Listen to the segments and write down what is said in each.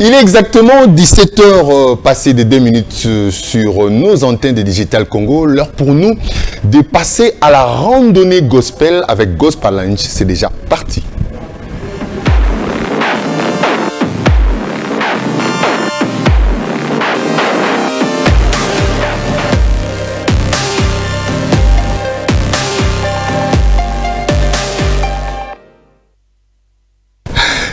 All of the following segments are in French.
Il est exactement 17h passé de 2 minutes sur nos antennes de Digital Congo. L'heure pour nous de passer à la randonnée gospel avec Gospel Lounge. C'est déjà parti.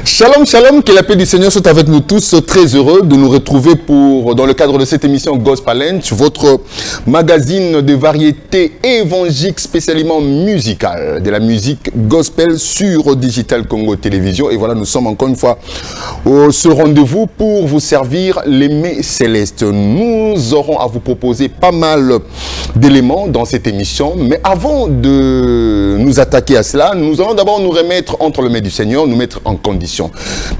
Shalom, shalom, que la paix du Seigneur soit avec nous tous. Très heureux de nous retrouver dans le cadre de cette émission Gospel Lounge, votre magazine de variété évangélique spécialement musicale, de la musique gospel sur Digital Congo Télévision. Et voilà, nous sommes encore une fois au ce rendez-vous pour vous servir les mets célestes. Nous aurons à vous proposer pas mal d'éléments dans cette émission. Mais avant de nous attaquer à cela, nous allons d'abord nous remettre entre les mains du Seigneur, nous mettre en condition.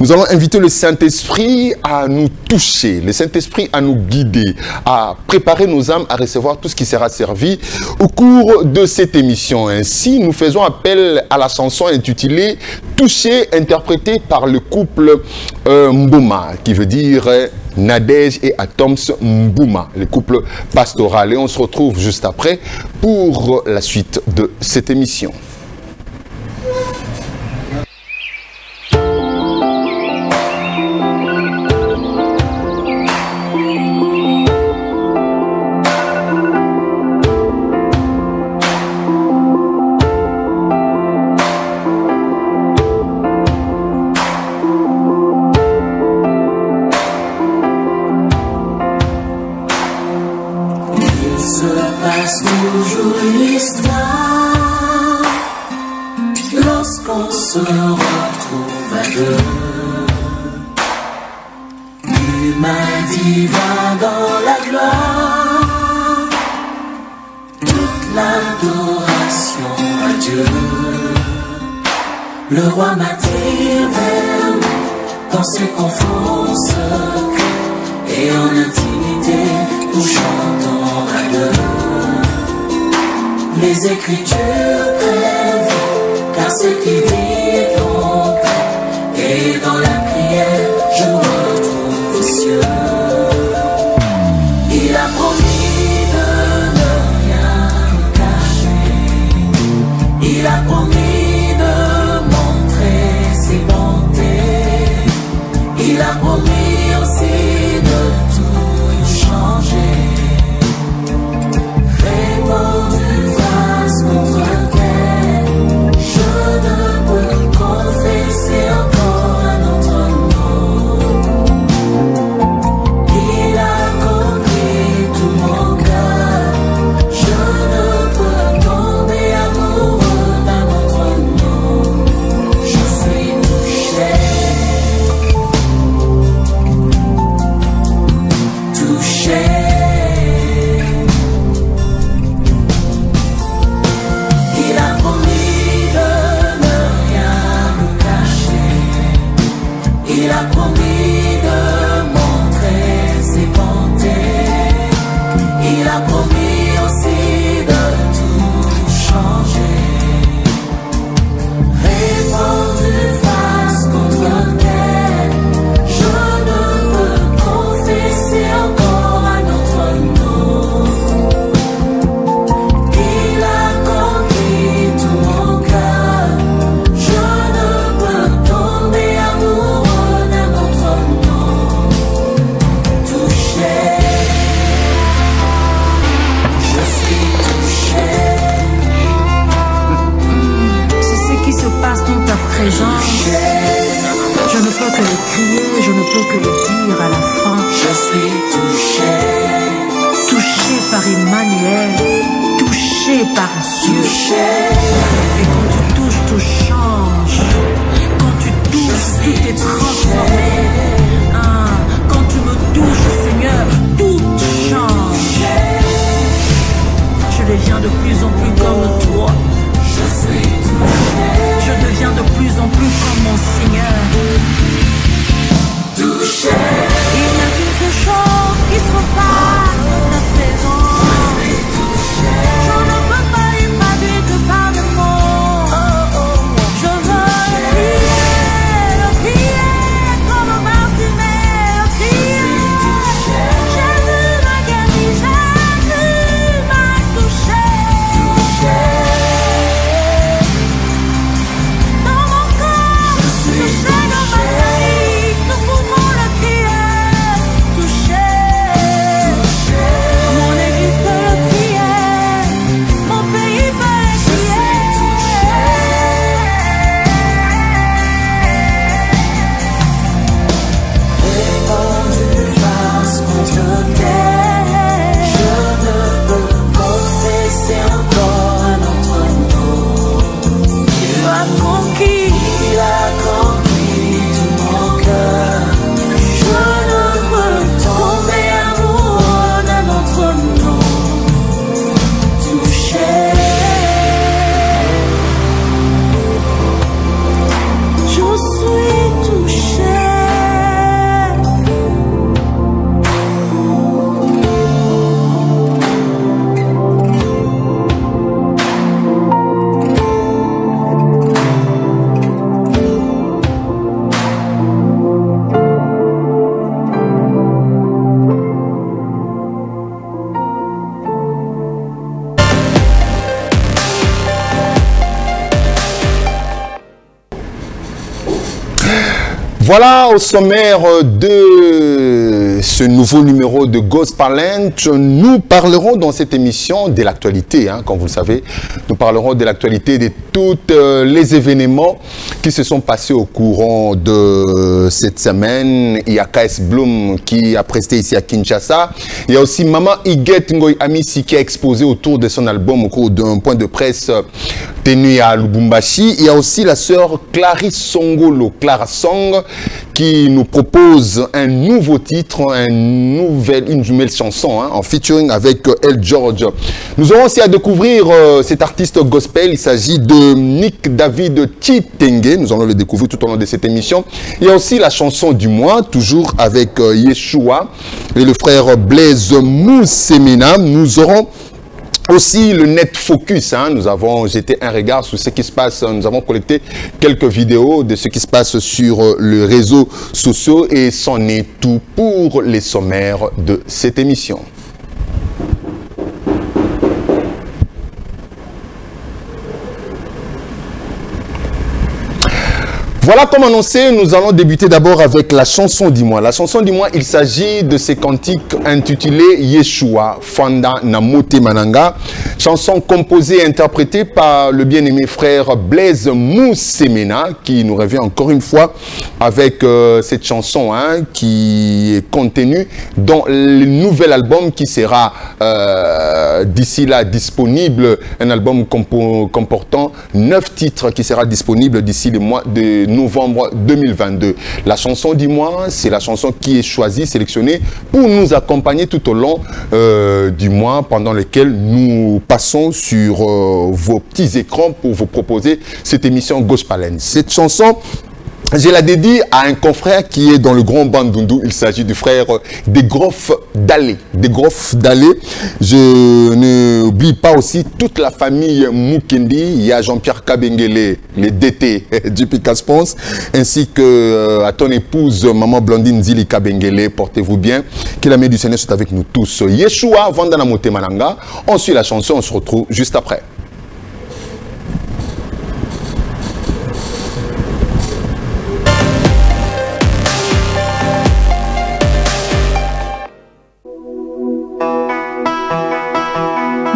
Nous allons inviter le Saint-Esprit à nous toucher, le Saint-Esprit à nous guider, à préparer nos âmes à recevoir tout ce qui sera servi au cours de cette émission. Ainsi, nous faisons appel à la chanson intitulée « Toucher » interprétée par le couple Mbouma, qui veut dire Nadège et Atoms Mbouma, le couple pastoral. Et on se retrouve juste après pour la suite de cette émission. Le roi m'attire vers lui dans ses conforts secrets et en intimité nous chantons à deux. Les Écritures crèvent car ce qui dit est concret et dans la prière je retrouve les cieux. Il a promis de ne rien me cacher. Il a promis il a promis aussi de tout changer. Répondu face contre terre, je ne peux confesser encore un autre nom. Il a compris tout mon cœur, je ne peux tomber amoureux d'un autre nom. Je suis touché. Il a promis de ne rien me cacher. Il a promis de montrer ses bontés. Il a promis aussi de tout changer. Répandu face contre terre, je ne peux confesser encore un autre nom. Il a conquis tout mon cœur, je ne peux tomber amoureux d'un autre nom. Touché, je suis touché. C'est ce qui se passe dans ta présence. Je ne peux que le crier, je ne peux que le dire à la fin. Je suis touché. Touché par Emmanuel, touché par Dieu. Et quand tu touches, tout change. Quand tu touches, tout est transformé. Ah, quand tu me touches, Seigneur, tout change. Je deviens de plus en plus comme toi. Je suis touché. Je deviens de plus en plus comme mon Seigneur. Touché. Il n'y a qu'une seule chose qui se passe dans ta présence. Je ne peux pas y traduire que par de Voilà au sommaire de ce nouveau numéro de Gospel Lunch. Nous parlerons dans cette émission de l'actualité, hein, comme vous le savez. Nous parlerons de l'actualité de tous les événements qui se sont passés au courant de cette semaine. Il y a KS Bloom qui a presté ici à Kinshasa. Il y a aussi Maman Iguet Ngoy Amissi qui a exposé autour de son album au cours d'un point de presse tenu à Lubumbashi. Il y a aussi la sœur Clarisse Songolo, Clara Song, qui nous propose un nouveau titre, une nouvelle chanson, hein, en featuring avec El George. Nous aurons aussi à découvrir cet artiste gospel. Il s'agit de Nick David Chitenge. Nous allons le découvrir tout au long de cette émission. Il y a aussi la chanson du mois, toujours avec Yeshua et le frère Blaise Moussemina. Nous aurons aussi le Net Focus, hein. Nous avons jeté un regard sur ce qui se passe, nous avons collecté quelques vidéos de ce qui se passe sur les réseaux sociaux et c'en est tout pour les sommaires de cette émission. Voilà, comme annoncé, nous allons débuter d'abord avec la chanson du mois. La chanson du mois, il s'agit de ces cantiques intitulés Yeshua, Fanda Namote Mananga. Chanson composée et interprétée par le bien-aimé frère Blaise Moussemina, qui nous revient encore une fois avec cette chanson, hein, qui est contenue dans le nouvel album qui sera d'ici là disponible. Un album comportant 9 titres qui sera disponible d'ici le mois de novembre 2022. La chanson du mois, c'est la chanson qui est choisie, sélectionnée pour nous accompagner tout au long du mois pendant lequel nous passons sur vos petits écrans pour vous proposer cette émission Gospel Lunch. Cette chanson, je la dédie à un confrère qui est dans le grand Bandundu. Il s'agit du frère Degroff Dalé. Degroff Dalé. Je n'oublie pas aussi toute la famille Mukendi. Il y a Jean-Pierre Kabengele, les DT du Picaspons, ainsi que à ton épouse, maman Blondine Zili Kabengele. Portez-vous bien. Que la main du Seigneur soit avec nous tous. Yeshua, Vandana Mote Mananga. On suit la chanson, on se retrouve juste après.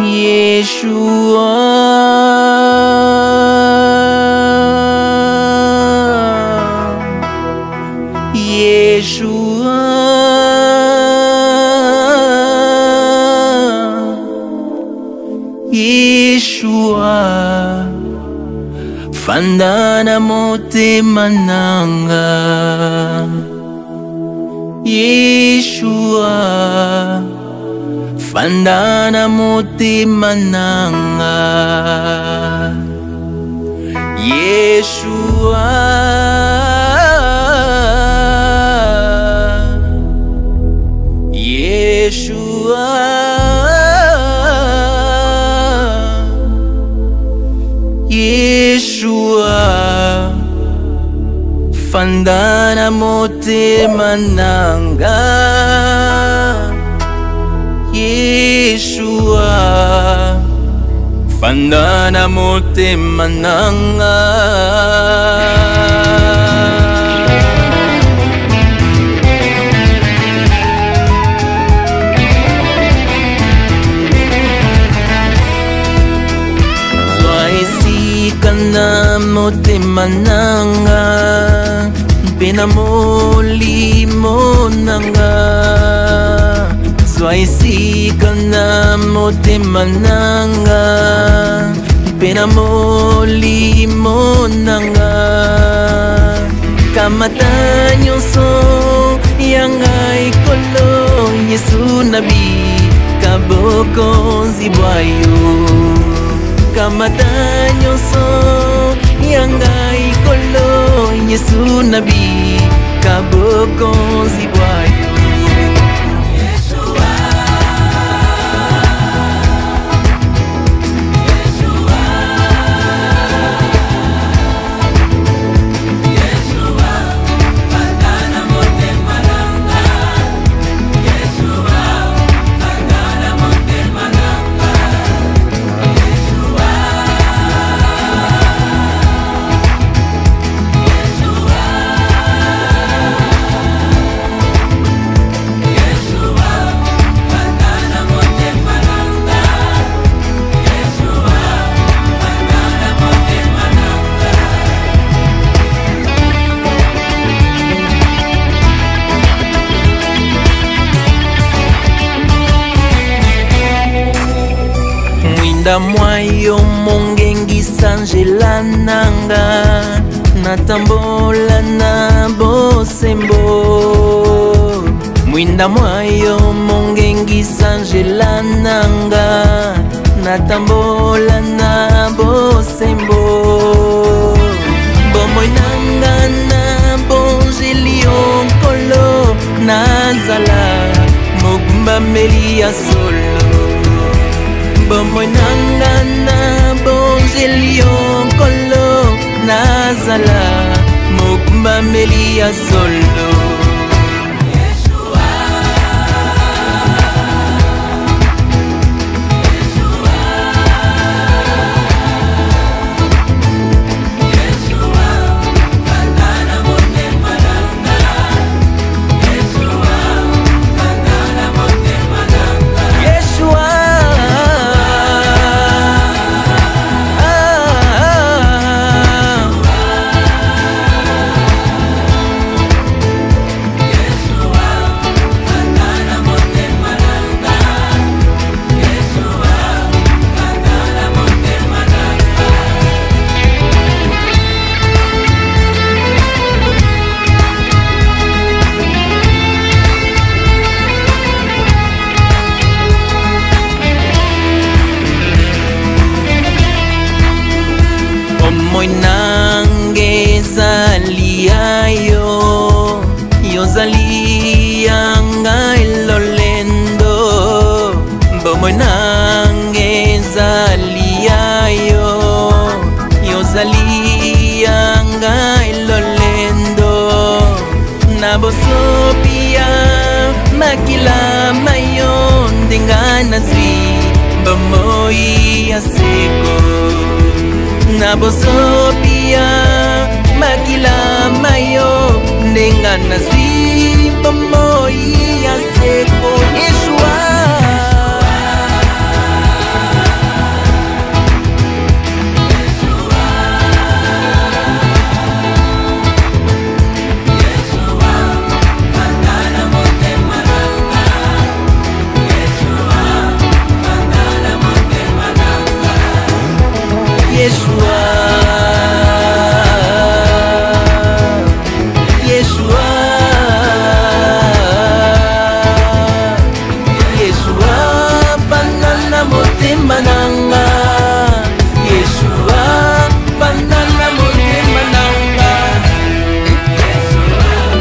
Yeshua, Yeshua, Yeshua, Fanda Namote Mananga, Yeshua, Fanda Namote Mananga, Yeshua, Yeshua, Yeshua, Fanda Namote Mananga, Yeshua, Fanda Namote Mananga. Zwaisi kana mote mananga, pena molimo nanga. Swaisi kana mote mananga, pena molimo nanga. Kamata nyonso yangai kolo Yesu nabi kaboko zibwayo. Kamata nyonso yangai kolo Yesu nabi kaboko zibwayo. Mwinda mwayo mongengi sanjela nanga natambola na bosembo. Mwinda mwayo mongengi sanjela nanga natambola na bosembo. Bomoy nanga na bonjeli onkolo nazala mogumba melia solo. Bomoy nanga na bonjeli onkolo nazala mogumba melia solo. Yozali yanga ilolendo. Bomoy nange zali ayo. Yozali yanga ilolendo. Nabosopia makila mayo ndingana zwi. Bomoy yaseko. Nabosopia makila mayo ndingana zwi. Bomoy yaseko. Yeshua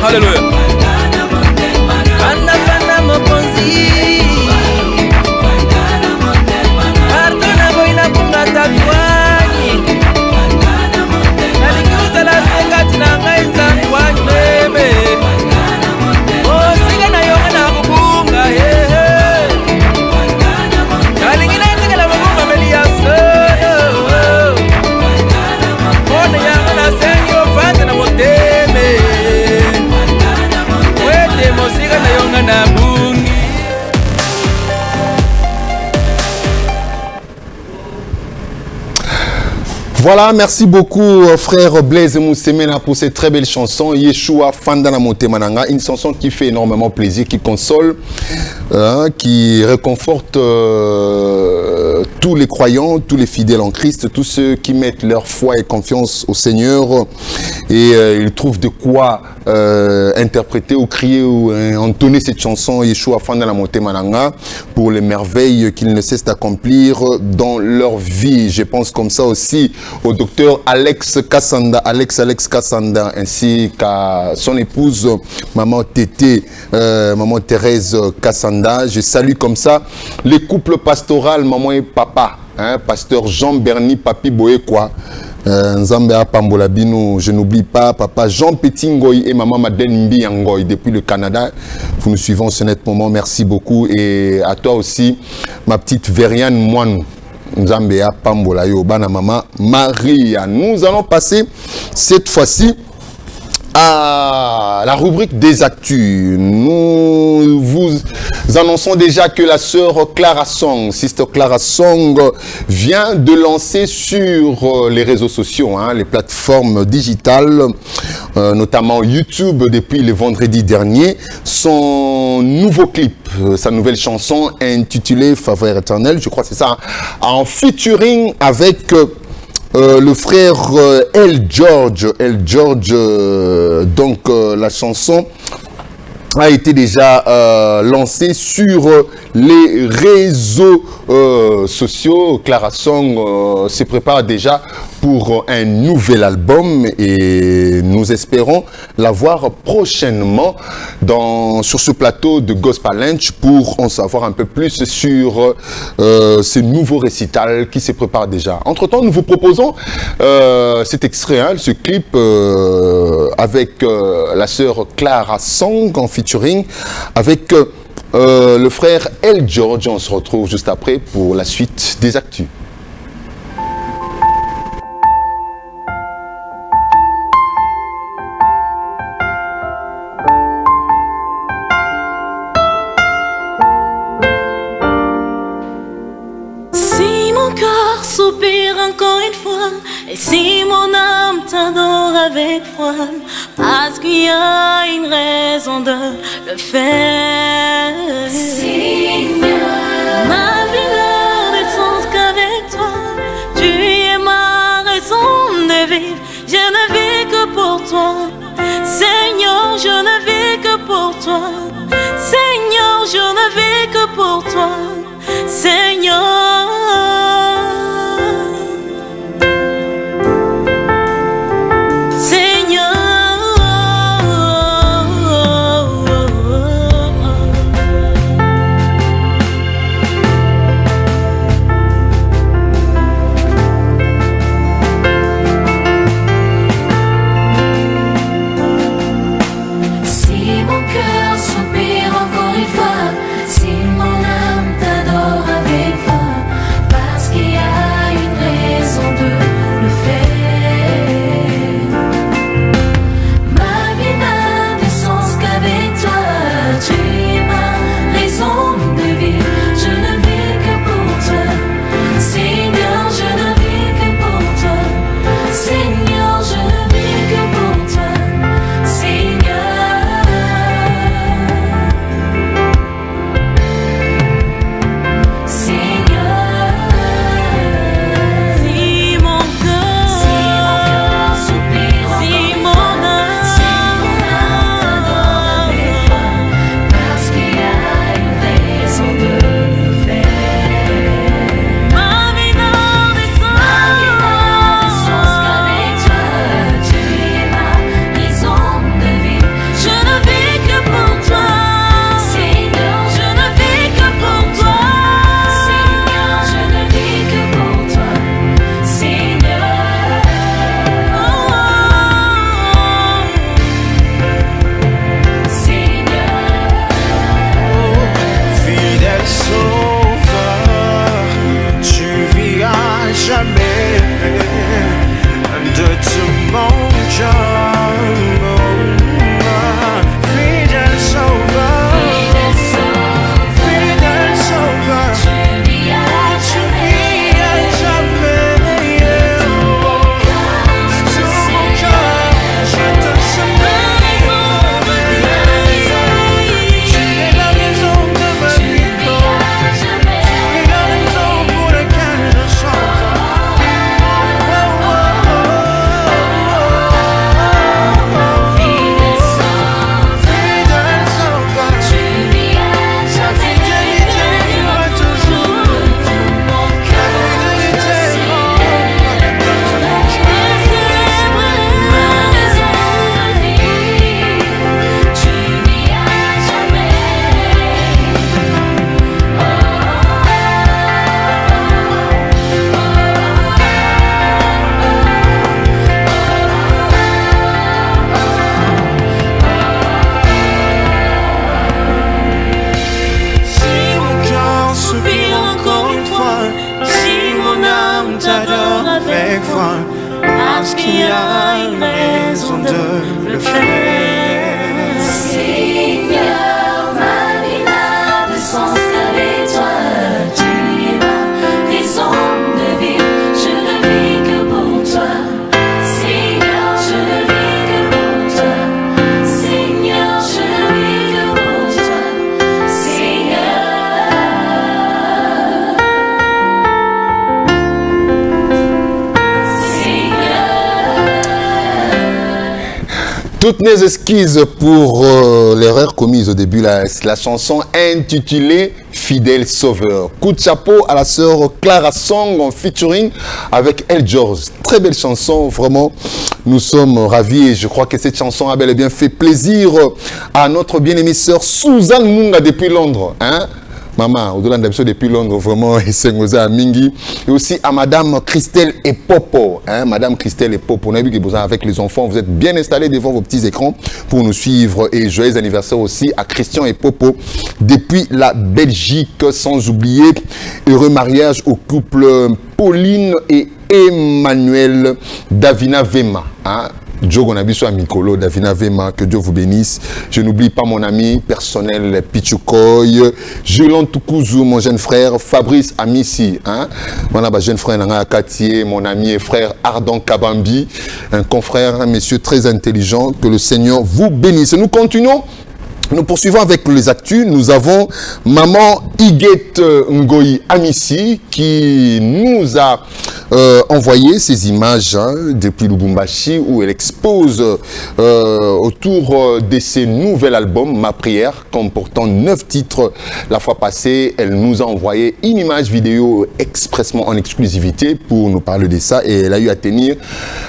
Hallelujah. Voilà, merci beaucoup frère Blaise Moussemena pour cette très belle chanson Yeshua Fandana Monte Mananga, une chanson qui fait énormément plaisir, qui console, qui réconforte tous les croyants, tous les fidèles en Christ, tous ceux qui mettent leur foi et confiance au Seigneur et ils trouvent de quoi interpréter ou crier ou entonner cette chanson Yeshua Fandana Monte Mananga pour les merveilles qu'ils ne cessent d'accomplir dans leur vie. Je pense comme ça aussi au docteur Alex Kassanda, Alex Kassanda, ainsi qu'à son épouse, maman Tété, maman Thérèse Kassanda. Je salue comme ça les couples pastoraux, maman et papa, pasteur Jean-Berny Papi Boekwa, Nzambe Apambola Bino, je n'oublie pas papa Jean Petingoy et maman Madeleine Mbiangoy depuis le Canada. Vous nous suivons ce net moment, merci beaucoup. Et à toi aussi, ma petite Veriane Moine. Nzambea Pambola yo bana maman Maria. Nous allons passer cette fois-ci à la rubrique des actus. Nous vous annonçons déjà que la sœur Clara Song, Sister Clara Song, vient de lancer sur les réseaux sociaux, les plateformes digitales, notamment YouTube depuis le vendredi dernier, son nouveau clip, sa nouvelle chanson intitulée Faveur éternelle, je crois que c'est ça, en featuring avec le frère El George. Donc la chanson a été déjà lancée sur les réseaux sociaux. Clara Song se prépare déjà pour un nouvel album et nous espérons la voir prochainement sur ce plateau de Gospel Lunch pour en savoir un peu plus sur ce nouveau récital qui se prépare déjà. Entre-temps, nous vous proposons cet extrait, ce clip avec la sœur Clara Song en featuring avec le frère El George. On se retrouve juste après pour la suite des actus. Si mon cœur soupire encore une fois, et si mon âme t'adore avec foi, parce qu'il y a une raison de le faire. Seigneur, ma vie n'a de sens qu'avec toi. Tu es ma raison de vivre. Je ne vis que pour toi. Seigneur, je ne vis que pour toi. Seigneur, je ne vis que pour toi. Seigneur. raison de le faire. Seigneur, ma vie n'a de sens qu'avec toi. Tu es ma raison de vivre. Je ne vis que pour toi. Seigneur, je ne vis que pour toi. Seigneur, je ne vis que pour toi. Seigneur. Toutes mes excuses pour l'erreur commise au début, la chanson intitulée Fidèle Sauveur. Coup de chapeau à la sœur Clara Song en featuring avec El George. Très belle chanson, vraiment. Nous sommes ravis et je crois que cette chanson a bel et bien fait plaisir à notre bien-aimée sœur Suzanne Munga depuis Londres. Hein? Maman, au-delà de l'épisode depuis Londres, vraiment, et à Mingi. Et aussi à Madame Christelle et Popo. Hein, Madame Christelle et Popo, on a vu que vous avec les enfants, vous êtes bien installés devant vos petits écrans pour nous suivre. Et joyeux anniversaire aussi à Christian et Popo depuis la Belgique. Sans oublier, heureux mariage au couple Pauline et Emmanuel Davina Vema. Hein. Djogo Nabiso Mikolo, Davina Vema, que Dieu vous bénisse. Je n'oublie pas mon ami personnel Pichukoy, Julien Toukouzou, mon jeune frère, Fabrice Amissi, hein? Voilà, jeune frère Nanga Katié, mon ami et frère Ardon Kabambi, un confrère, un monsieur très intelligent, que le Seigneur vous bénisse. Nous continuons. Nous poursuivons avec les actus. Nous avons Maman Iguette Ngoyi Amissi qui nous a envoyé ces images depuis Lubumbashi où elle expose autour de ses nouvel album Ma Prière comportant 9 titres. La fois passée, elle nous a envoyé une image vidéo expressément en exclusivité pour nous parler de ça et elle a eu à tenir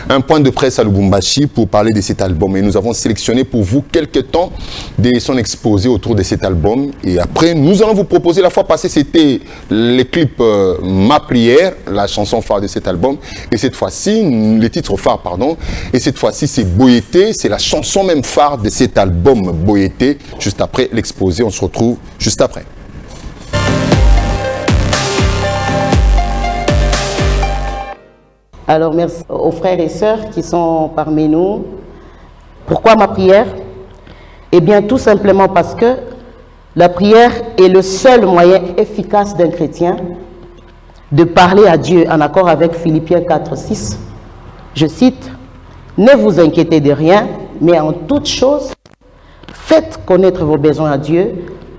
un point de presse à Lubumbashi pour parler de cet album. Et nous avons sélectionné pour vous quelques temps de son exposé autour de cet album et après nous allons vous proposer, la fois passée c'était le clip Ma Prière, la chanson phare de cet album et cette fois-ci, les titres phares pardon, et cette fois-ci c'est Boyété, c'est la chanson même phare de cet album Boyété. Juste après l'exposé, on se retrouve juste après. Alors merci aux frères et sœurs qui sont parmi nous. Pourquoi ma prière? Eh bien, tout simplement parce que la prière est le seul moyen efficace d'un chrétien de parler à Dieu en accord avec Philippiens 4, 6. Je cite, « Ne vous inquiétez de rien, mais en toute chose, faites connaître vos besoins à Dieu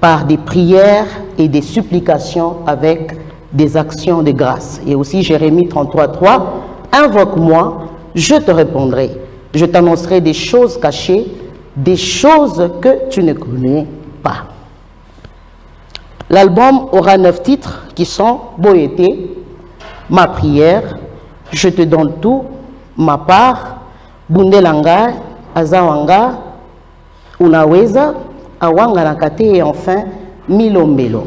par des prières et des supplications avec des actions de grâce. » Et aussi Jérémie 33, 3, « Invoque-moi, je te répondrai. Je t'annoncerai des choses cachées, des choses que tu ne connais pas. » L'album aura 9 titres qui sont Boyété, Ma Prière, Je te donne tout, Ma part, Bundelanga, Azawanga, Unaweza, Awanga Nakate et enfin Milombelo.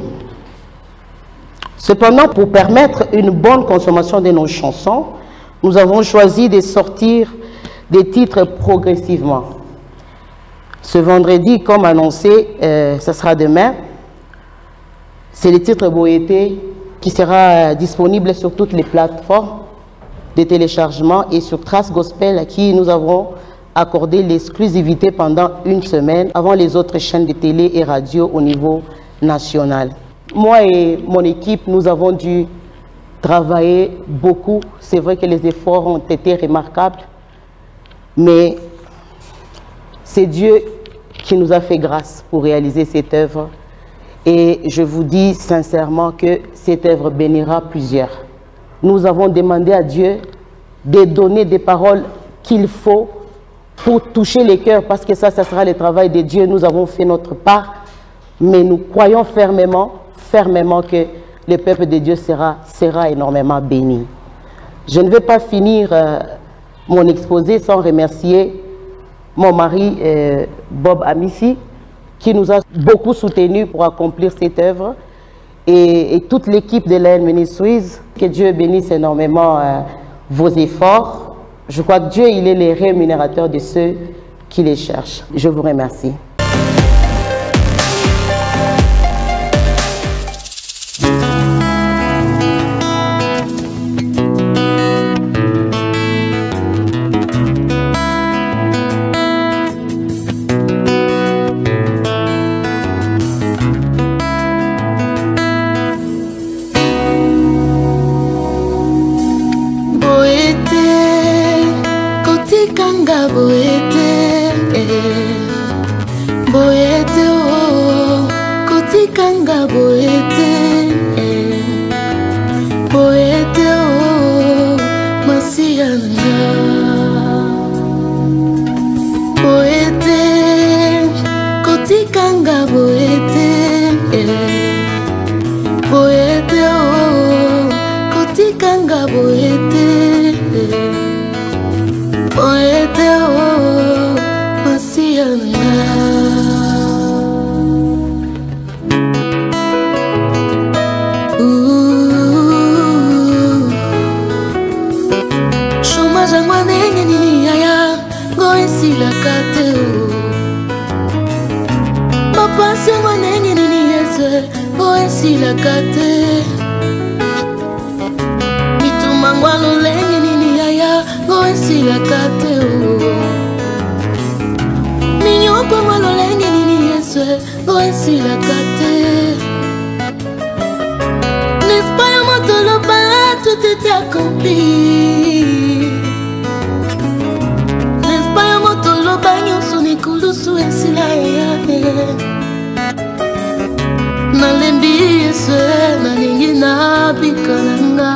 Cependant, pour permettre une bonne consommation de nos chansons, nous avons choisi de sortir des titres progressivement. Ce vendredi, comme annoncé, ce sera demain. C'est le titre Boyété qui sera disponible sur toutes les plateformes de téléchargement et sur Trace Gospel à qui nous avons accordé l'exclusivité pendant une semaine avant les autres chaînes de télé et radio au niveau national. Moi et mon équipe, nous avons dû travailler beaucoup. C'est vrai que les efforts ont été remarquables, mais c'est Dieu qui nous a fait grâce pour réaliser cette œuvre. Et je vous dis sincèrement que cette œuvre bénira plusieurs. Nous avons demandé à Dieu de donner des paroles qu'il faut pour toucher les cœurs, parce que ça sera le travail de Dieu. Nous avons fait notre part, mais nous croyons fermement que le peuple de Dieu sera énormément béni. Je ne vais pas finir mon exposé sans remercier mon mari Bob Amissi, qui nous a beaucoup soutenus pour accomplir cette œuvre, et toute l'équipe de l'AN Ministries. Que Dieu bénisse énormément vos efforts. Je crois que Dieu, il est le rémunérateur de ceux qui les cherchent. Je vous remercie. Kotikanga boete, boete oh, kotikanga boete, boete oh, masianga, boete, kotikanga boete, boete oh, kotikanga boete. Poete oh, masiana. Chômage à moi nini yaya, go ici la cate oh. Ma passion moi nini yese, go ici la cate. Mitumangwa lo lengi nini yaya. Go ici la cate oh. Mignon comme moi l'olenge nini yeswe. Go ici la cate. N'est-ce pas un motoloba, tout était accompli. N'est-ce pas un motoloba, nyonso nikulusu ici la yaya. Nalembi yeswe, nalingi na bikananga.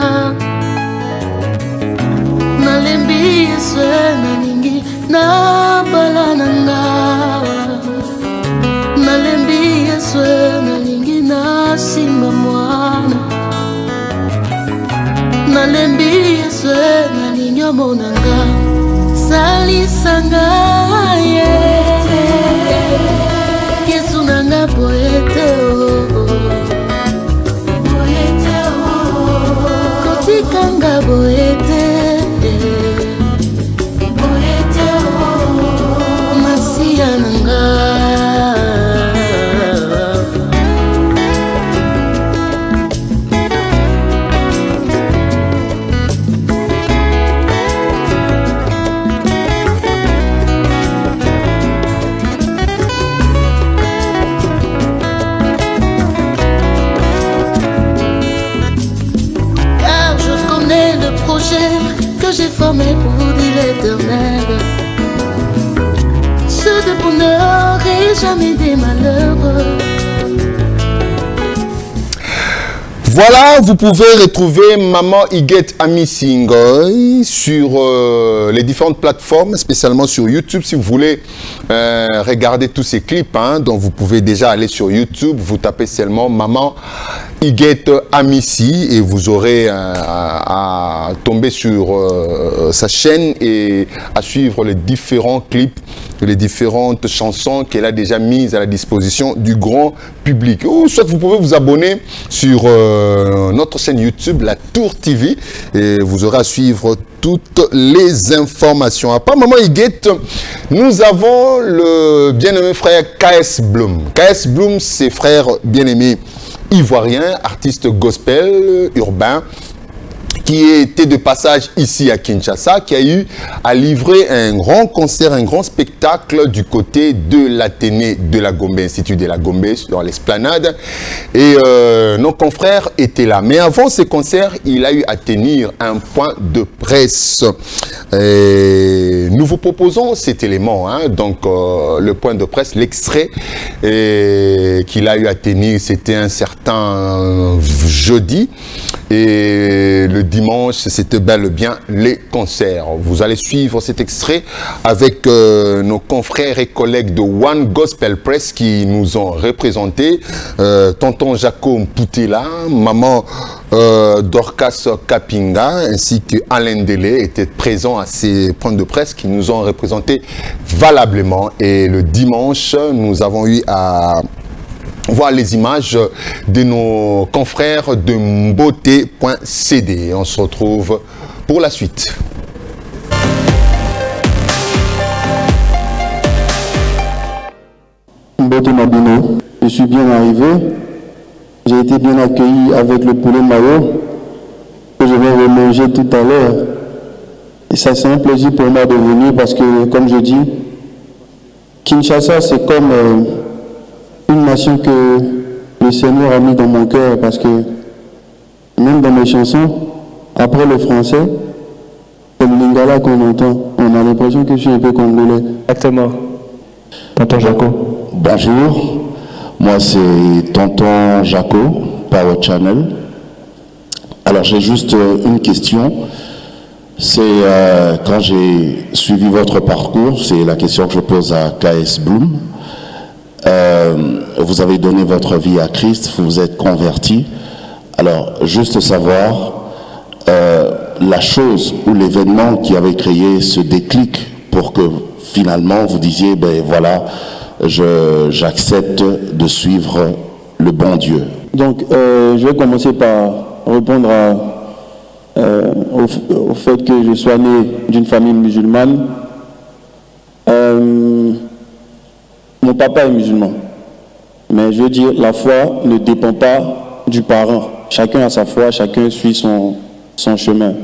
Nalembi yeswe nalingi na balananga. Nalembi yeswe nalingi na simba mwana. Nalembi yeswe nalingi omonanga. Salisanga ye Yesu nanga poete oh. Poete oh. Kotikanga poete. Car je connais le projet que j'ai formé pour vous dire l'éternel. Ceux de bonheur et jamais des malheurs. Voilà, vous pouvez retrouver Maman Iguette Ami Singoy sur les différentes plateformes, spécialement sur YouTube. Si vous voulez regarder tous ces clips, hein, donc vous pouvez déjà aller sur YouTube, vous tapez seulement Maman Iguette Amici et vous aurez à tomber sur sa chaîne et à suivre les différents clips, les différentes chansons qu'elle a déjà mises à la disposition du grand public. Ou soit vous pouvez vous abonner sur notre chaîne YouTube, La Tour TV, et vous aurez à suivre toutes les informations. À part Maman Iguette, nous avons le bien-aimé frère KS Bloom. KS Bloom, c'est frère bien-aimé ivoirien, artiste gospel urbain, qui était de passage ici à Kinshasa, qui a eu à livrer un grand concert, un grand spectacle du côté de l'Athénée de la Gombe, Institut de la Gombe, sur l'esplanade. Et nos confrères étaient là. Mais avant ce concert, il a eu à tenir un point de presse. Et nous vous proposons cet élément, hein, donc le point de presse, l'extrait qu'il a eu à tenir, c'était un certain jeudi. Et le dimanche, c'était bel et bien les concerts. Vous allez suivre cet extrait avec nos confrères et collègues de One Gospel Press qui nous ont représentés. Tonton Jaco Mpoutela, maman Dorcas Kapinga ainsi que Alain Delé étaient présents à ces points de presse qui nous ont représentés valablement. Et le dimanche, nous avons eu à voir les images de nos confrères de mbote.cd. On se retrouve pour la suite. Mbote Mabino, je suis bien arrivé. J'ai été bien accueilli avec le poulet mayo que je vais remanger tout à l'heure. Et ça, c'est un plaisir pour moi de venir parce que, comme je dis, Kinshasa, c'est comme une nation que le Seigneur a mis dans mon cœur parce que même dans mes chansons, après le français, C'est le lingala qu'on entend. On a l'impression que je suis un peu congolais. Exactement. Tonton Jaco. Bonjour, moi c'est Tonton Jaco, Power Channel. Alors j'ai juste une question. C'est quand j'ai suivi votre parcours, c'est la question que je pose à KS Bloom. Vous avez donné votre vie à Christ, vous vous êtes converti. Alors, juste savoir la chose ou l'événement qui avait créé ce déclic pour que finalement vous disiez, ben voilà, j'accepte de suivre le bon Dieu. Donc, je vais commencer par répondre au fait que je sois né d'une famille musulmane. Mon papa est musulman, mais je veux dire, la foi ne dépend pas du parent. Chacun a sa foi, chacun suit son chemin.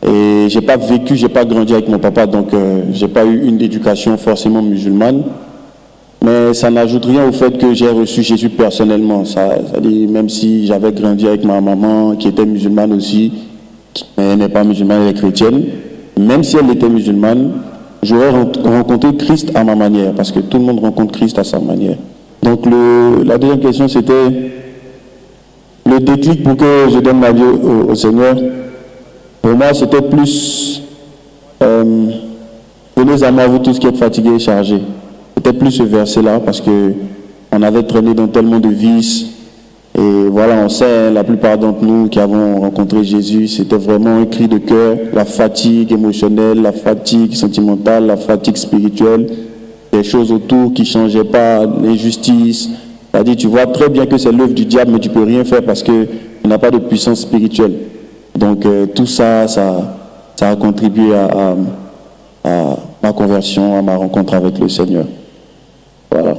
Et j'ai pas vécu, j'ai pas grandi avec mon papa, donc j'ai pas eu une éducation forcément musulmane. Mais ça n'ajoute rien au fait que j'ai reçu Jésus personnellement. C'est-à-dire, même si j'avais grandi avec ma maman qui était musulmane aussi, mais elle n'est pas musulmane, elle est chrétienne, même si elle était musulmane, j'aurais rencontré Christ à ma manière, parce que tout le monde rencontre Christ à sa manière. Donc la deuxième question, c'était le déclic pour que je donne ma vie au Seigneur. Pour moi, c'était plus venez à moi, vous tous qui êtes fatigués et chargés. C'était plus ce verset-là, parce que on avait traîné dans tellement de vices. Et voilà, on sait, la plupart d'entre nous qui avons rencontré Jésus, c'était vraiment un cri de cœur, la fatigue émotionnelle, la fatigue sentimentale, la fatigue spirituelle, des choses autour qui ne changeaient pas, l'injustice. C'est-à-dire, tu vois très bien que c'est l'œuvre du diable, mais tu ne peux rien faire parce qu'il n'a pas de puissance spirituelle. Donc tout ça, ça a contribué à ma conversion, à ma rencontre avec le Seigneur. Voilà.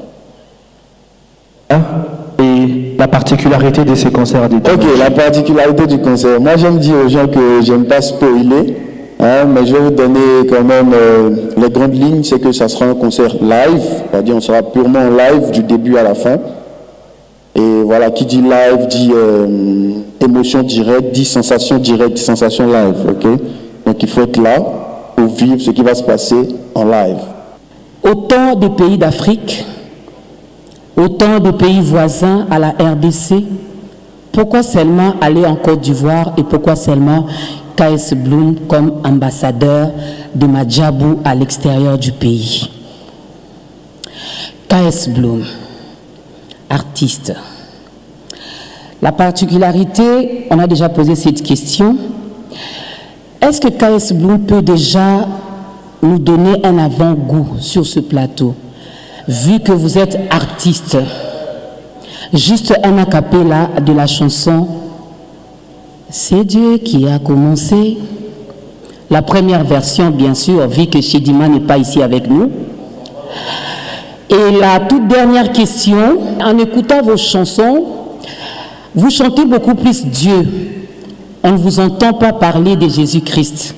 Et la particularité de ces concerts du dimanche. Ok, la particularité du concert. Moi, j'aime dire aux gens que j'aime pas spoiler, hein, mais je vais vous donner quand même les grandes lignes. C'est que ça sera un concert live, c'est-à-dire on sera purement en live du début à la fin. Et voilà, qui dit live dit émotion directe, dit sensation directe, sensation live, ok? Donc il faut être là pour vivre ce qui va se passer en live. Autant de pays d'Afrique, autant de pays voisins à la RDC, pourquoi seulement aller en Côte d'Ivoire et pourquoi seulement KS Bloom comme ambassadeur de Madjabou à l'extérieur du pays? KS Bloom, artiste. La particularité, on a déjà posé cette question, est-ce que KS Bloom peut déjà nous donner un avant-goût sur ce plateau? Vu que vous êtes artiste, juste un a cappella de la chanson « C'est Dieu qui a commencé ». La première version, bien sûr, vu que Chedima n'est pas ici avec nous. Et la toute dernière question, en écoutant vos chansons, vous chantez beaucoup plus Dieu. On ne vous entend pas parler de Jésus-Christ.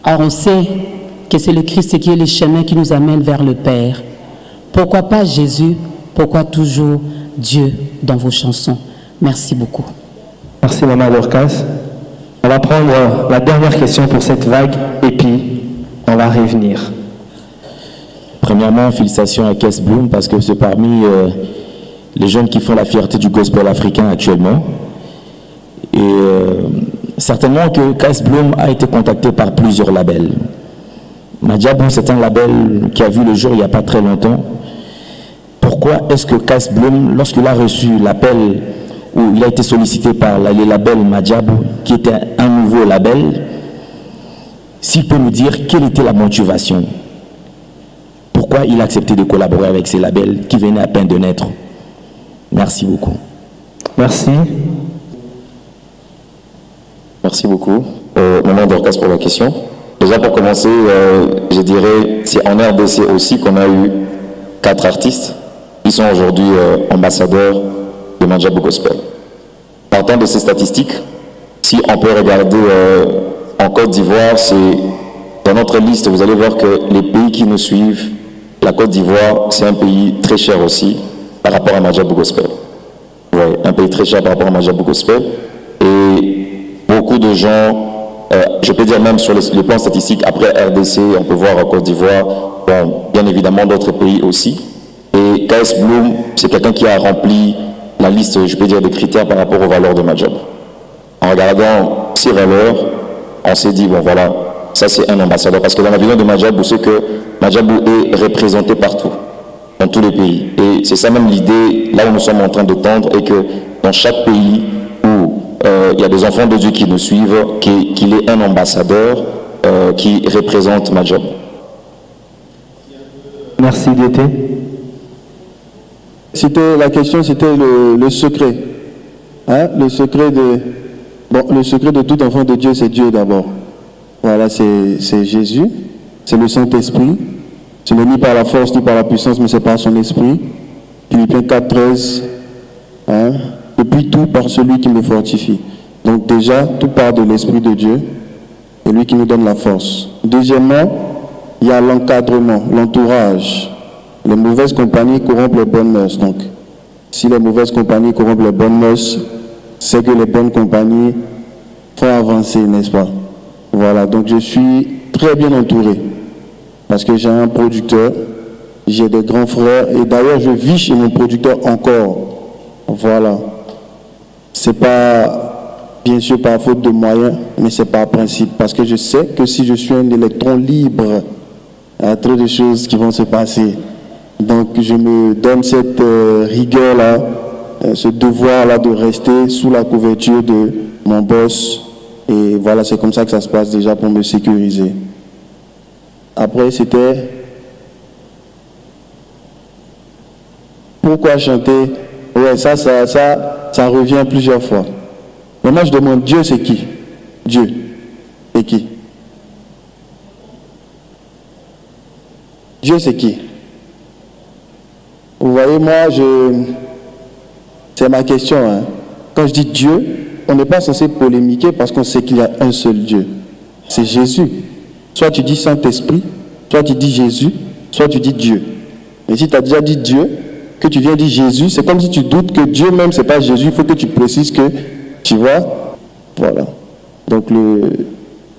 Or, on sait que c'est le Christ qui est le chemin qui nous amène vers le Père. Pourquoi pas Jésus? Pourquoi toujours Dieu dans vos chansons? Merci beaucoup. Merci Maman Dorcas. On va prendre la dernière question pour cette vague et puis on va revenir. Premièrement, félicitations à KS Bloom parce que c'est parmi les jeunes qui font la fierté du gospel africain actuellement. Et certainement que KS Bloom a été contacté par plusieurs labels. Madjabou, c'est un label qui a vu le jour il n'y a pas très longtemps. Pourquoi est-ce que KS Bloom, lorsqu'il a reçu l'appel où il a été sollicité par les labels Madjabou, qui était un nouveau label, s'il peut nous dire quelle était la motivation? Pourquoi il a accepté de collaborer avec ces labels qui venaient à peine de naître? Merci beaucoup. Merci. Merci beaucoup. Maman Dorcas pour la question. Déjà pour commencer, je dirais, c'est en RDC aussi qu'on a eu 4 artistes qui sont aujourd'hui ambassadeurs de Madjabou Gospel. Partant de ces statistiques, si on peut regarder en Côte d'Ivoire, c'est dans notre liste, vous allez voir que les pays qui nous suivent, la Côte d'Ivoire, c'est un pays très cher aussi par rapport à Madjabou Gospel. Ouais, un pays très cher par rapport à Madjabou Gospel. Et beaucoup de gens, je peux dire même sur le plan statistique, après RDC, on peut voir Côte d'Ivoire, bon, bien évidemment d'autres pays aussi. Et KS Bloom, c'est quelqu'un qui a rempli la liste, je peux dire, des critères par rapport aux valeurs de Madjabou. En regardant ces valeurs, on s'est dit, bon voilà, ça c'est un ambassadeur. Parce que dans la vision de Madjabou, c'est que Madjabou est représenté partout, dans tous les pays. Et c'est ça même l'idée, là où nous sommes en train de tendre, et que dans chaque pays où il y a des enfants de Dieu qui nous suivent, qu'il ait un ambassadeur qui représente Madjabou. Merci Dété. La question, c'était le secret. Hein? Le secret de tout enfant de Dieu, c'est Dieu d'abord. Voilà, c'est Jésus, c'est le Saint-Esprit. Ce n'est ni par la force ni par la puissance, mais c'est par son esprit. Philippiens 4:13. Hein? Depuis tout par celui qui me fortifie. Donc déjà, tout part de l'Esprit de Dieu, et lui qui nous donne la force. Deuxièmement, il y a l'encadrement, l'entourage. Les mauvaises compagnies corrompent les bonnes mœurs. Donc, si les mauvaises compagnies corrompent les bonnes mœurs, c'est que les bonnes compagnies font avancer, n'est-ce pas? Voilà, donc je suis très bien entouré. Parce que j'ai un producteur, j'ai des grands frères, et d'ailleurs je vis chez mon producteur encore. Voilà. C'est pas, bien sûr, par faute de moyens, mais c'est par principe. Parce que je sais que si je suis un électron libre, il y a trop de choses qui vont se passer. Donc je me donne cette rigueur-là, ce devoir-là de rester sous la couverture de mon boss. Et voilà, c'est comme ça que ça se passe déjà pour me sécuriser. Après, c'était... Pourquoi chanter? Ouais, ça revient plusieurs fois. Maintenant, je demande, Dieu, c'est qui? Dieu. C'est qui? Dieu, c'est qui? Vous voyez, moi, c'est ma question. Hein. Quand je dis Dieu, on n'est pas censé polémiquer parce qu'on sait qu'il y a un seul Dieu. C'est Jésus. Soit tu dis Saint-Esprit, soit tu dis Jésus, soit tu dis Dieu. Et si tu as déjà dit Dieu, que tu viens dire Jésus, c'est comme si tu doutes que Dieu même, c'est pas Jésus. Il faut que tu précises que, tu vois, voilà. Donc,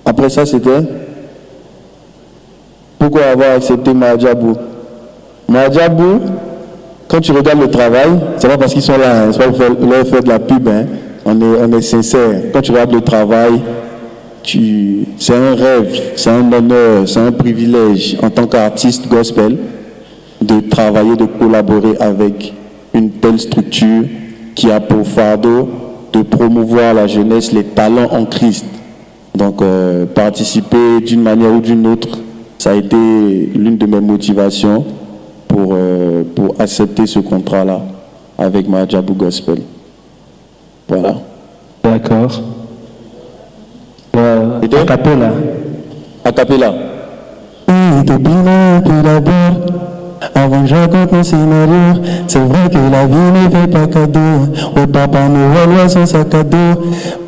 après ça, c'était pourquoi avoir accepté Madjabou. Madjabou, quand tu regardes le travail, c'est pas parce qu'ils sont là, hein, c'est pas pour leur faire de la pub, hein. On est sincère. Quand tu regardes le travail, c'est un rêve, c'est un honneur, c'est un privilège en tant qu'artiste gospel de travailler, de collaborer avec une telle structure qui a pour fardeau de promouvoir la jeunesse, les talents en Christ. Donc participer d'une manière ou d'une autre, ça a été l'une de mes motivations pour accepter ce contrat-là avec Madjabou Gospel. Voilà. D'accord. A cappella. A cappella. Avant que je raconte mon scénario, c'est vrai que la vie ne fait pas cadeau. Au papa Noël voit son sac à dos.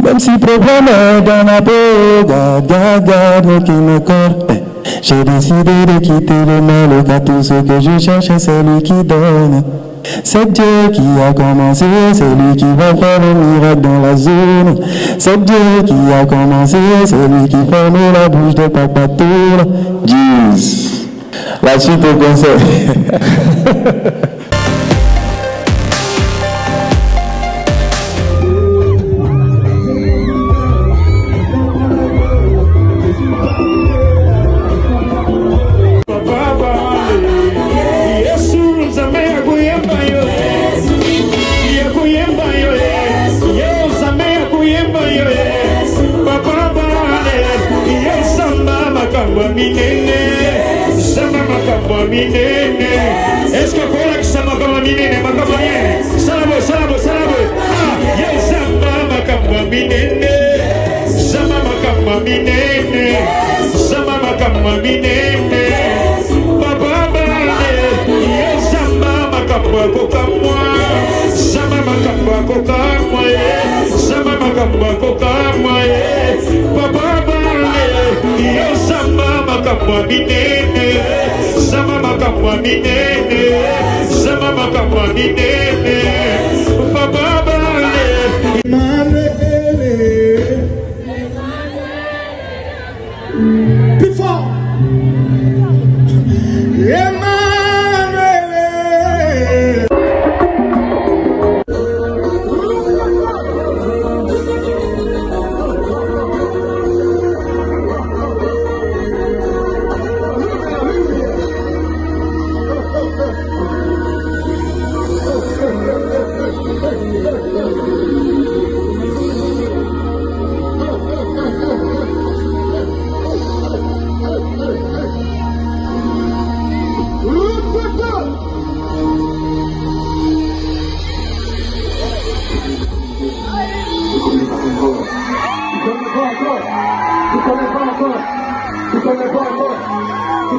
Même si le problème est dans la peau, garde mon qui me corps. J'ai décidé de quitter le mal, car tout ce que je cherche, c'est lui qui donne. C'est Dieu qui a commencé, c'est lui qui va faire le miracle dans la zone. C'est Dieu qui a commencé, c'est lui qui ferme la bouche de Papa Tour. Jeez. La suite au concert. Est-ce que pour la ça m'a comme minene, m'a comme rien? Salabo. Ah, yes, Zamba m'a comme minene. Zamba m'a comme minene. Zamba m'a comme minene. Papa bale, yes, Zamba m'a comme coca moi. Zamba m'a comme coca moi. Zamba m'a comme coca moi. Papa bale, yes, Zamba m'a comme minene. Zamba m'a comme minene. Zamba m'a comme minene. Papa bale.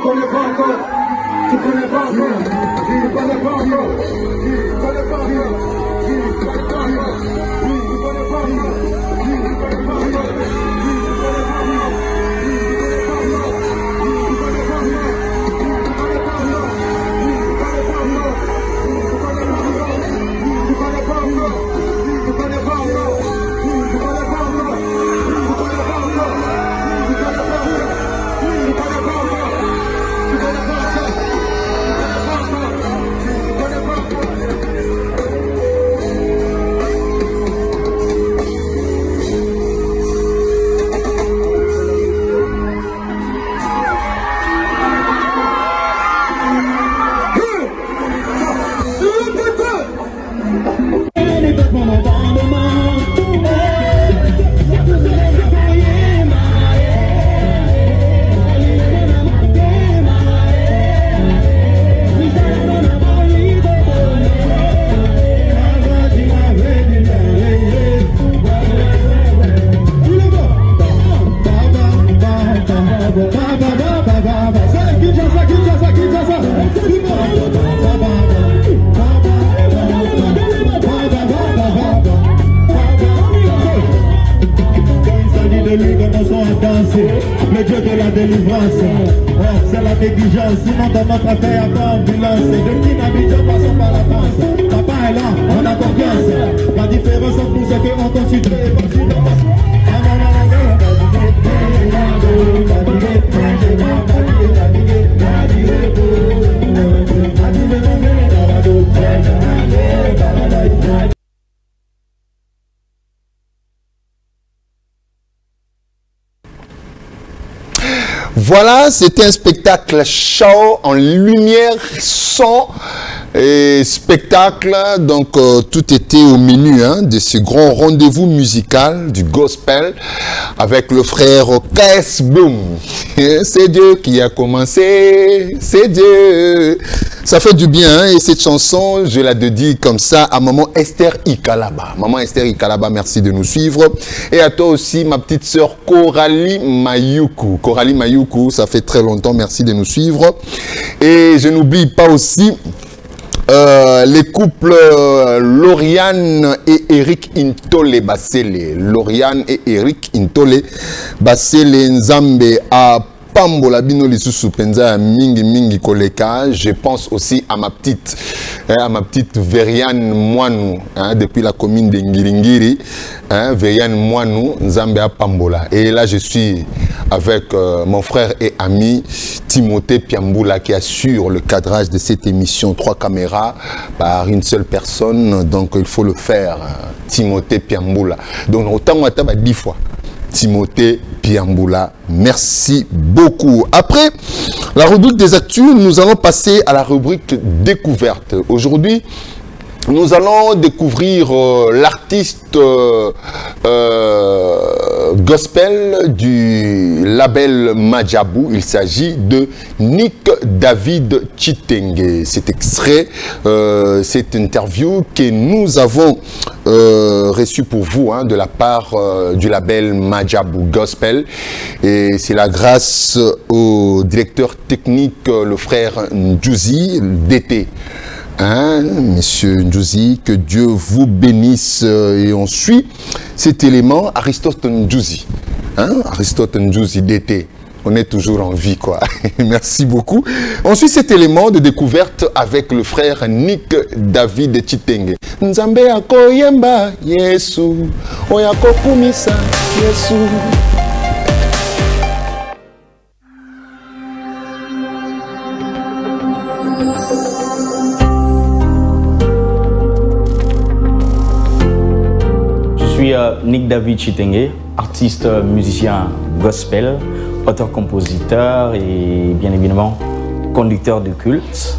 connais pas encore. Tu connais pas encore. Tu connais pas encore. Tu connais pas encore. Tu connais pas encore. Tu connais pas encore. Tu connais pas encore. Le Dieu de la délivrance, c'est la négligence. Sinon dans notre affaire, pas ambulance. De qui n'habitons passons par la France. Papa est là, on a confiance. La différence entre nous c'est qu'on considère. Voilà, c'était un spectacle chaud en lumière, son et spectacle. Donc tout était au menu de ce grand rendez-vous musical du gospel avec le frère KS Bloom. C'est Dieu qui a commencé, c'est Dieu. Ça fait du bien et cette chanson, je la dédie comme ça à maman Esther Ikalaba. Maman Esther Ikalaba, merci de nous suivre. Et à toi aussi, ma petite sœur Coralie Mayuku. Coralie Mayuku, ça fait très longtemps, merci de nous suivre. Et je n'oublie pas aussi les couples Lauriane et Eric Intole Basele. Lauriane et Eric Intole Basele Nzambe à Pambola bino lisusu penza mingi mingi koleka. Je pense aussi à ma petite Veriane Mouanou depuis la commune de Ngiringiri, Veriane Mouanou Nzambe à Pambola. Et là je suis avec mon frère et ami Timothée Piamboula qui assure le cadrage de cette émission 3 caméras par une seule personne, donc il faut le faire. Timothée Piamboula. Donc autant on a 10 fois. Timothée Piamboula, merci beaucoup. Après la rubrique des actus, nous allons passer à la rubrique découverte. Aujourd'hui, nous allons découvrir l'artiste gospel du label Madjabou. Il s'agit de Nick David Chitenge. Cet extrait, cette interview que nous avons reçu pour vous de la part du label Madjabou Gospel. Et c'est la grâce au directeur technique, le frère Ndjouzi, d'été. Monsieur Ndjouzi, que Dieu vous bénisse. Et on suit cet élément, Aristote Ndjouzi. Aristote Ndjouzi d'été. On est toujours en vie, quoi. Merci beaucoup. On suit cet élément de découverte avec le frère Nick David Chitenge. Nzambe akoyemba Yesu, oyako kumisa Yesu. Je suis Nick David Chitenge, artiste musicien gospel, auteur-compositeur et bien évidemment conducteur de culte.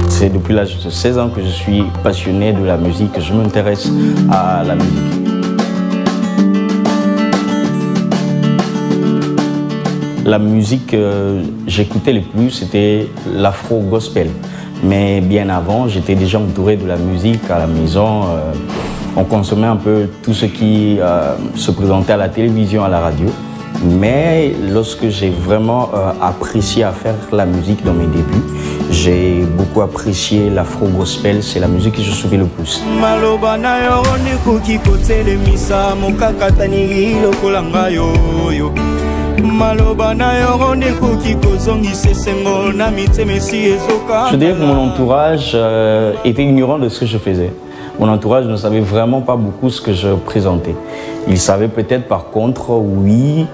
C'est depuis l'âge de 16 ans que je suis passionné de la musique, que je m'intéresse à la musique. La musique que j'écoutais le plus, c'était l'afro-gospel. Mais bien avant, j'étais déjà entouré de la musique à la maison. On consommait un peu tout ce qui se présentait à la télévision, à la radio. Mais lorsque j'ai vraiment apprécié à faire la musique dans mes débuts, j'ai beaucoup apprécié l'afro-gospel, c'est la musique que je suivais le plus. Je dirais que mon entourage était ignorant de ce que je faisais. Mon entourage ne savait vraiment pas beaucoup ce que je présentais. Il savait peut-être par contre, oui,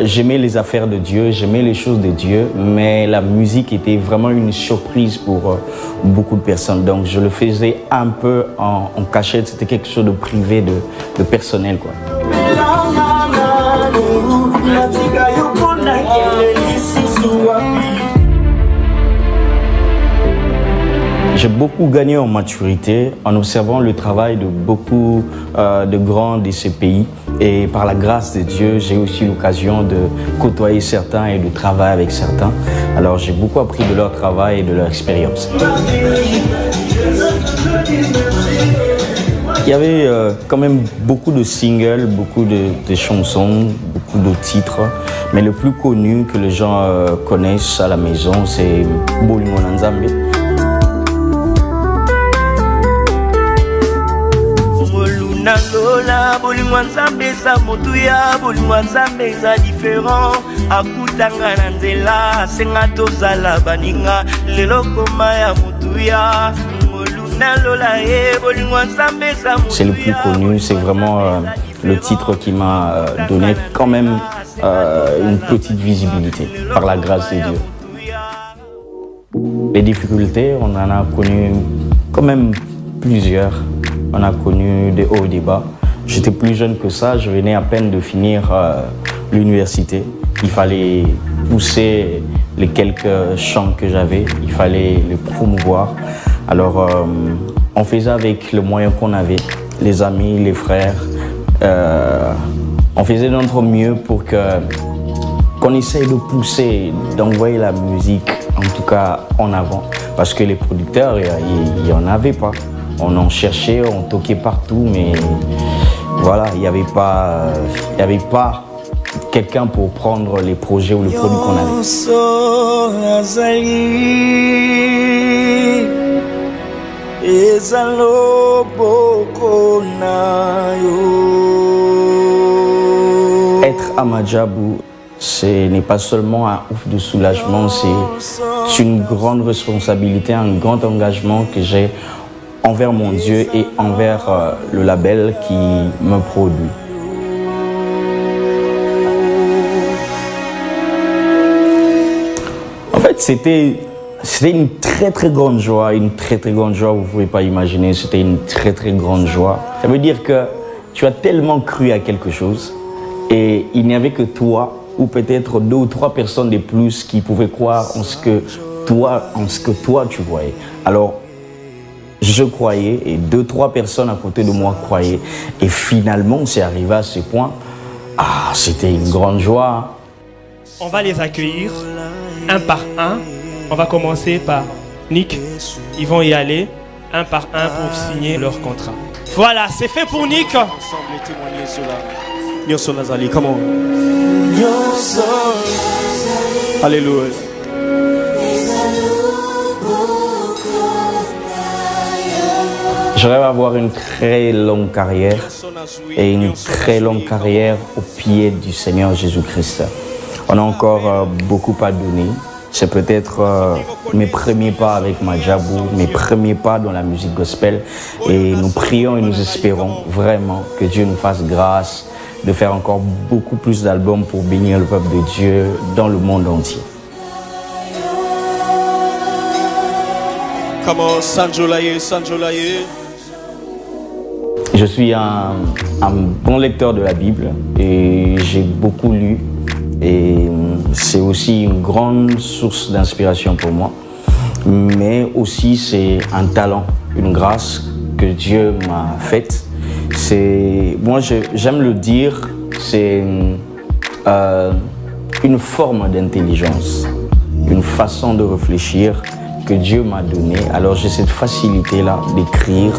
j'aimais les affaires de Dieu, j'aimais les choses de Dieu, mais la musique était vraiment une surprise pour beaucoup de personnes. Donc je le faisais un peu en cachette, c'était quelque chose de privé, de personnel, quoi. J'ai beaucoup gagné en maturité en observant le travail de beaucoup de grands de ces pays. Et par la grâce de Dieu, j'ai aussi l'occasion de côtoyer certains et de travailler avec certains. Alors j'ai beaucoup appris de leur travail et de leur expérience. Il y avait quand même beaucoup de singles, beaucoup de chansons, beaucoup de titres. Mais le plus connu que les gens connaissent à la maison, c'est Bolingo na Nzambe. Bolingo Nzambe sa motuya, Bolingo Nzambe sa différent. Akutanga na nzela, senga tozala baninga, lelo koma ya motuya. C'est le plus connu, c'est vraiment le titre qui m'a donné quand même une petite visibilité par la grâce de Dieu. Les difficultés, on en a connu quand même plusieurs. On a connu des hauts et des bas. J'étais plus jeune que ça, je venais à peine de finir l'université. Il fallait pousser les quelques chants que j'avais, il fallait les promouvoir. Alors on faisait avec le moyen qu'on avait, les amis, les frères. On faisait de notre mieux pour qu'on essaye de pousser, d'envoyer la musique, en tout cas en avant. Parce que les producteurs, il n'y en avait pas. On en cherchait, on toquait partout, mais voilà, il n'y avait pas quelqu'un pour prendre les projets ou les produits qu'on avait. Être à Madjabou, ce n'est pas seulement un ouf de soulagement, c'est une grande responsabilité, un grand engagement que j'ai envers mon Dieu et envers le label qui me produit. En fait, c'était une très grande joie, vous ne pouvez pas imaginer, c'était une très grande joie. Ça veut dire que tu as tellement cru à quelque chose et il n'y avait que toi ou peut-être 2 ou 3 personnes de plus qui pouvaient croire en ce que toi tu voyais. Alors, je croyais et 2 ou 3 personnes à côté de moi croyaient. Et finalement, c'est arrivé à ce point. Ah, c'était une grande joie. On va les accueillir un par un. On va commencer par Nick. Ils vont y aller un par un pour signer leur contrat. Voilà, c'est fait pour Nick. Ensemble, témoigner sur la Nyoso Nazali. Come on. Alléluia. Je rêve d'avoir une très longue carrière et une très longue carrière au pied du Seigneur Jésus-Christ. On a encore beaucoup à donner. C'est peut-être mes premiers pas avec Madjabou, mes premiers pas dans la musique gospel. Et nous prions et nous espérons vraiment que Dieu nous fasse grâce de faire encore beaucoup plus d'albums pour bénir le peuple de Dieu dans le monde entier. Comment Sanjolaye. Je suis un bon lecteur de la Bible et j'ai beaucoup lu. Et c'est aussi une grande source d'inspiration pour moi. Mais aussi c'est un talent, une grâce que Dieu m'a faite. Moi j'aime le dire, c'est une forme d'intelligence, une façon de réfléchir que Dieu m'a donnée. Alors j'ai cette facilité-là d'écrire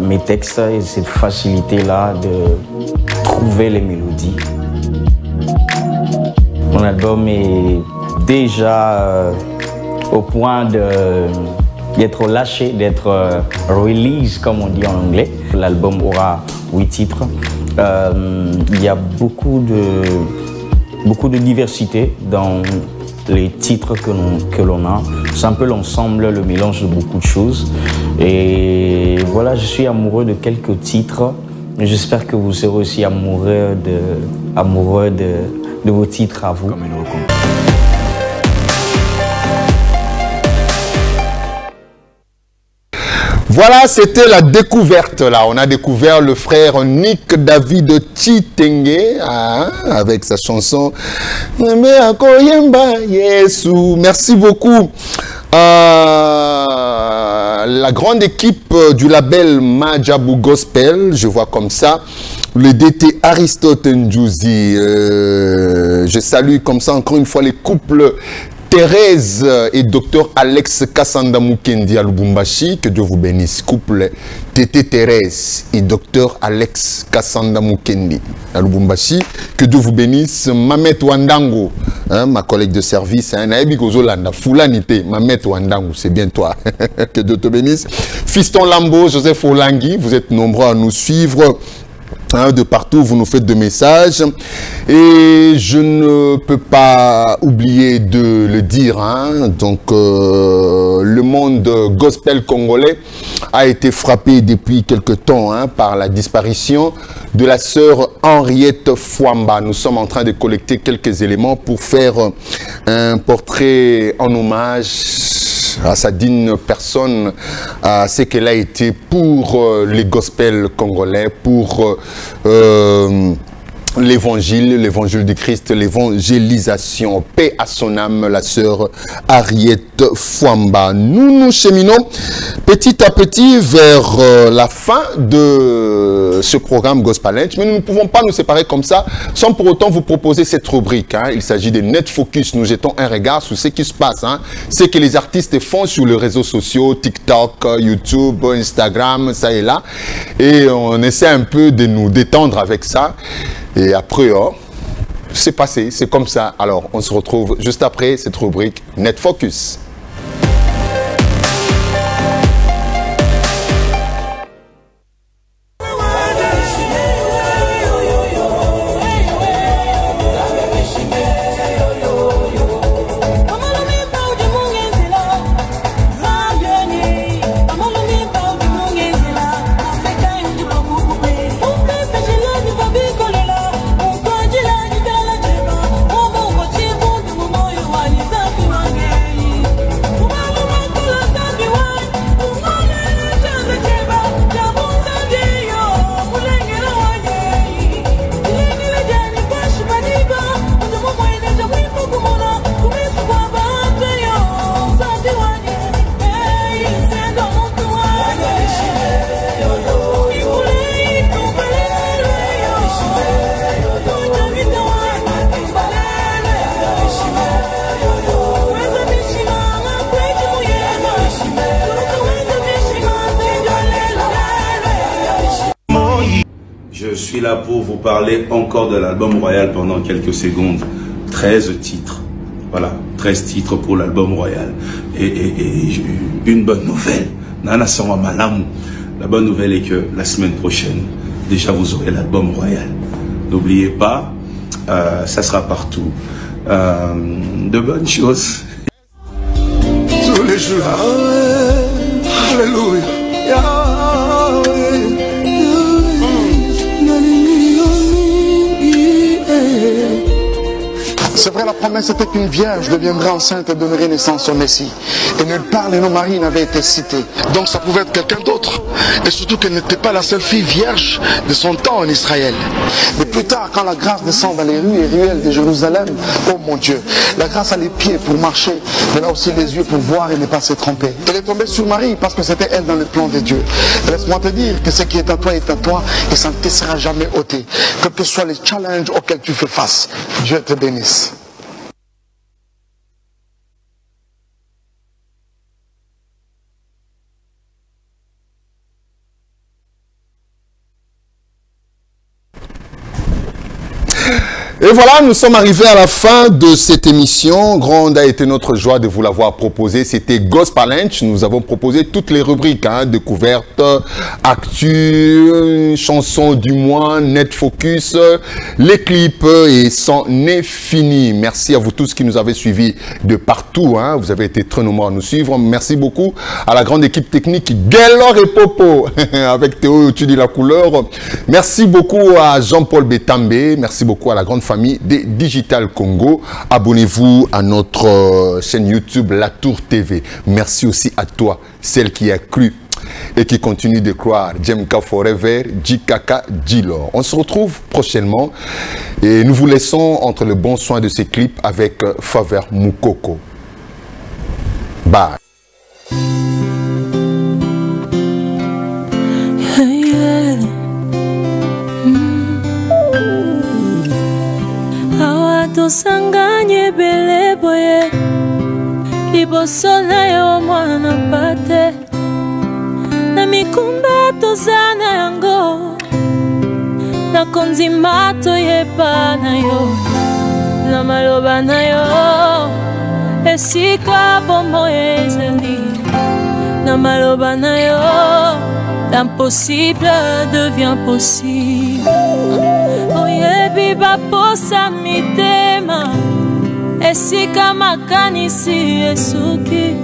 mes textes et cette facilité-là de trouver les mélodies. L'album est déjà au point d'être lâché, d'être release comme on dit en anglais. L'album aura 8 titres. Il y a beaucoup de diversité dans les titres que l'on a. C'est un peu l'ensemble, le mélange de beaucoup de choses. Et voilà, je suis amoureux de quelques titres. Mais j'espère que vous serez aussi amoureux de vos titres à vous. Voilà, c'était la découverte là. On a découvert le frère Nick David Chitenge avec sa chanson Merci beaucoup. La grande équipe du label Majabu Gospel, je vois comme ça. Le DT Aristote Ndjouzi. Je salue comme ça encore une fois les couples Thérèse et Dr Alex Kassanda Mukendi à Lubumbashi. Que Dieu vous bénisse. Couple Tété Thérèse et Dr Alex Kassanda Mukendi à Lubumbashi. Que Dieu vous bénisse. Mamet Wandango, hein, ma collègue de service. Naebi Gozolanda, Foulanité. Mamet Wandango, c'est bien toi. Que Dieu te bénisse. Fiston Lambo, Joseph Olangui, vous êtes nombreux à nous suivre. Hein, de partout, vous nous faites des messages et je ne peux pas oublier de le dire. Hein, donc, le monde gospel congolais a été frappé depuis quelque temps par la disparition de la sœur Henriette Fouamba. Nous sommes en train de collecter quelques éléments pour faire un portrait en hommage à sa digne personne, à ce qu'elle a été pour les gospels congolais, pour l'évangile du Christ, l'évangélisation. Paix à son âme, la sœur Henriette Fouamba. Nous nous cheminons petit à petit vers la fin de ce programme Gospel Lunch, mais nous ne pouvons pas nous séparer comme ça sans pour autant vous proposer cette rubrique. Hein. Il s'agit de Net Focus. Nous jetons un regard sur ce qui se passe, hein. Ce que les artistes font sur les réseaux sociaux, TikTok, YouTube, Instagram, ça et là. Et on essaie un peu de nous détendre avec ça. Et après, oh, c'est passé, c'est comme ça. Alors, on se retrouve juste après cette rubrique Net Focus. Je suis là pour vous parler encore de l'album Royal pendant quelques secondes. 13 titres. Voilà, 13 titres pour l'album Royal. Et une bonne nouvelle. Nana Samba Malamu. La bonne nouvelle est que la semaine prochaine, déjà vous aurez l'album Royal. N'oubliez pas, ça sera partout. De bonnes choses. Tous les jours. Alléluia. C'est vrai, la promesse était qu'une vierge deviendrait enceinte et donnerait naissance au Messie. Et nulle part les noms Marie n'avaient été cités. Donc ça pouvait être quelqu'un d'autre. Et surtout qu'elle n'était pas la seule fille vierge de son temps en Israël. Mais plus tard, quand la grâce descend dans les rues et ruelles de Jérusalem, oh mon Dieu, la grâce a les pieds pour marcher, mais là aussi les yeux pour voir et ne pas se tromper. Elle est tombée sur Marie parce que c'était elle dans le plan de Dieu. Laisse-moi te dire que ce qui est à toi et ça ne te sera jamais ôté. Quels que soient les challenges auxquels tu fais face, Dieu te bénisse. Et Et voilà, nous sommes arrivés à la fin de cette émission. Grande a été notre joie de vous l'avoir proposé. C'était Gospel Lunch. Nous avons proposé toutes les rubriques, hein, découvertes, actu, chansons du mois, net focus, les clips et c'en est fini. Merci à vous tous qui nous avez suivis de partout. Hein. Vous avez été très nombreux à nous suivre. Merci beaucoup à la grande équipe technique Gaylor et Popo avec Théo, tu dis la couleur. Merci beaucoup à Jean-Paul Bétambé. Merci beaucoup à la grande famille des Digital Congo. Abonnez-vous à notre chaîne YouTube La Tour TV. Merci aussi à toi, celle qui a cru et qui continue de croire. Jemka Forever, Jikaka, Jilor. On se retrouve prochainement et nous vous laissons entre le bon soin de ces clips avec Faveur Moukoko. Bye. Tosanganye bele boye liboso na yo mwana pate na mikumba tozana yango na konzima toyeba na yo na maloba na yo esika bombo ezali na maloba na yo l'impossible devient possible. Oyebi baposa mitema esika makanisi esuki